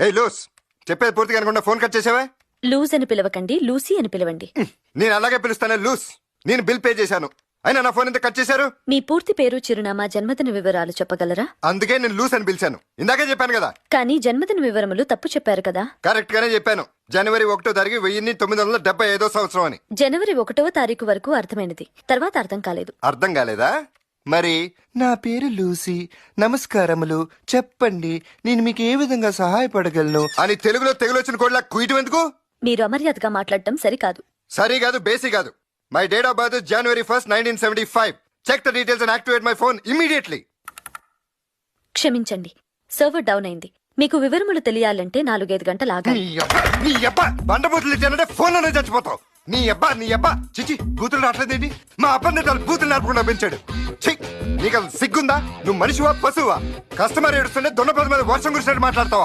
ఏ loose, చెప్పేది పూర్తిగా అనుకుంటా ఫోన్ కట్ చేసావా? లూజ్ అని పిలవకండి, లూసీ అని పిలవండి. నేను అలాగే పిలుస్తాను లూస్. నేను బిల్ పే చేశాను, అయినా నా ఫోన్ ఎంత కట్ చేశారు? మీ పూర్తి పేరు, చిరునామా, జన్మదిన వివరాలు చెప్పగలరా? అందుకే నేను లూస్ అని పిలిచాను. ఇందాకే చెప్పాను కదా. కానీ జన్మదిన వివరములు తప్పు చెప్పారు కదా. కరెక్ట్ గానే చెప్పాను. జనవరి 1వ తారీఖు 1975 సంవత్సరం అని. జనవరి 1వ తారీఖు వరకు అర్థమైనది, తర్వాత అర్థం కాలేదు. అర్థం కాలేదా? మరి నా పేరు లూసీ, నమస్కారములు, చెప్పండి నేను మీకు ఏ విధంగా సహాయపడగలను అని తెలుగులో తెగులొచ్చిన కోడ్లా కుయటం ఎందుకు? మీరు అమర్యాదగా మాట్లాడటం సరికాదు. సరి కాదు, బేసి కాదు. My date of birth January 1st, 1975. Check the details and activate my phone immediately. క్షమించండి, సర్వర్ డౌన్ అయింది. మీకు వివరములు తెలియాలంటే 4-5 గంటలు ఆగాలి. నీ అబ్బా బండబూతులు ఇచ్చానంటే ఫోన్లోనే చచ్చిపోతావు. నీ అబ్బా చిచి, బూతులు రావట్లేదేంటి? మా అబ్బాయి బూతులు నడపకుండా పెంచాడు. ఛీ, నీకు సిగ్గుందా? నువ్వు మనిషివా పశువా? కస్టమర్ ఏడుస్తుంటే దొండపద మీద వర్షం కురిసినట్టు మాట్లాడతావా?